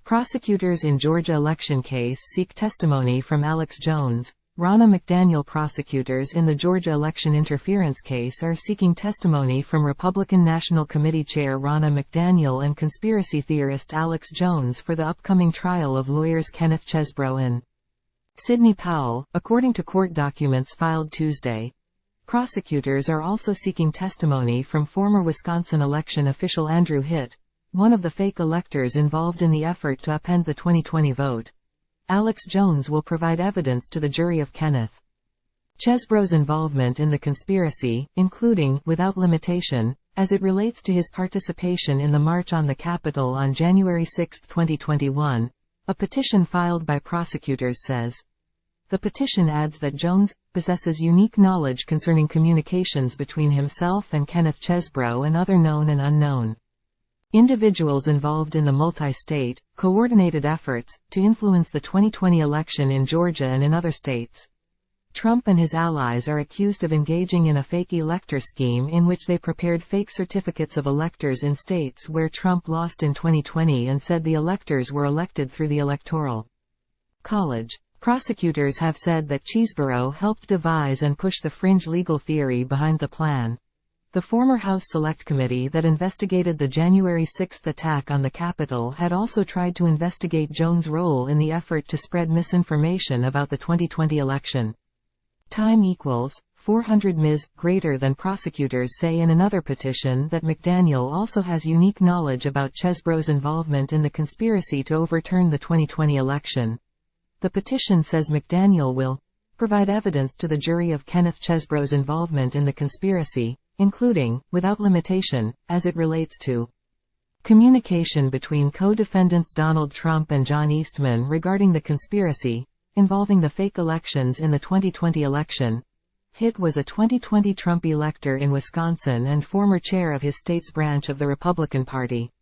Prosecutors in Georgia election case seek testimony from Alex Jones Ronna McDaniel. Prosecutors in the Georgia election interference case are seeking testimony from Republican National Committee Chair Ronna McDaniel and conspiracy theorist Alex Jones for the upcoming trial of lawyers Kenneth Chesebro and Sidney Powell, according to court documents filed Tuesday. Prosecutors are also seeking testimony from former Wisconsin election official Andrew Hitt, one of the fake electors involved in the effort to upend the 2020 vote. Alex Jones will provide evidence to the jury of Kenneth Chesebro's involvement in the conspiracy, including, without limitation, as it relates to his participation in the March on the Capitol on January 6, 2021, a petition filed by prosecutors says. The petition adds that Jones possesses unique knowledge concerning communications between himself and Kenneth Chesebro and other known and unknown individuals involved in the multi-state, coordinated efforts to influence the 2020 election in Georgia and in other states. Trump and his allies are accused of engaging in a fake elector scheme in which they prepared fake certificates of electors in states where Trump lost in 2020 and said the electors were elected through the Electoral College. Prosecutors have said that Chesebro helped devise and push the fringe legal theory behind the plan. The former House Select Committee that investigated the January 6 attack on the Capitol had also tried to investigate Jones' role in the effort to spread misinformation about the 2020 election. Time equals 400 ms. Greater than prosecutors say in another petition that McDaniel also has unique knowledge about Chesebro's involvement in the conspiracy to overturn the 2020 election. The petition says McDaniel will provide evidence to the jury of Kenneth Chesebro's involvement in the conspiracy, including, without limitation, as it relates to communication between co-defendants Donald Trump and John Eastman regarding the conspiracy involving the fake elections in the 2020 election. Hitt was a 2020 Trump elector in Wisconsin and former chair of his state's branch of the Republican Party.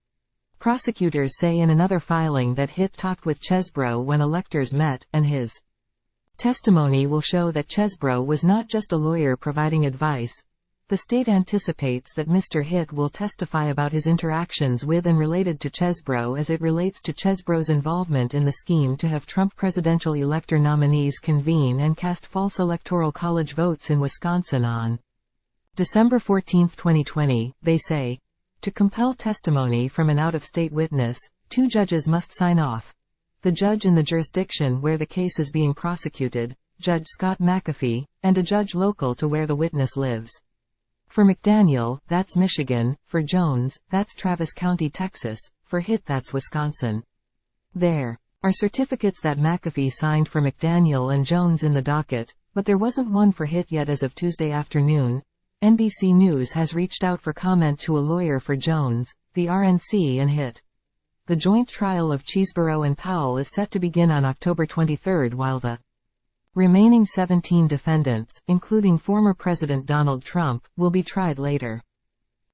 Prosecutors say in another filing that Hitt talked with Chesebro when electors met, and his testimony will show that Chesebro was not just a lawyer providing advice. The state anticipates that Mr. Hitt will testify about his interactions with and related to Chesebro as it relates to Chesebro's involvement in the scheme to have Trump presidential elector nominees convene and cast false electoral college votes in Wisconsin on December 14, 2020, they say. To compel testimony from an out-of-state witness, 2 judges must sign off. The judge in the jurisdiction where the case is being prosecuted, Judge Scott McAfee, and a judge local to where the witness lives. For McDaniel, that's Michigan; for Jones, that's Travis County, Texas; for Hitt, that's Wisconsin. There are certificates that McAfee signed for McDaniel and Jones in the docket, but there wasn't one for Hitt yet as of Tuesday afternoon. NBC News has reached out for comment to a lawyer for Jones, the RNC and Hitt. The joint trial of Chesebro and Powell is set to begin on October 23 while the remaining 17 defendants, including former President Donald Trump, will be tried later.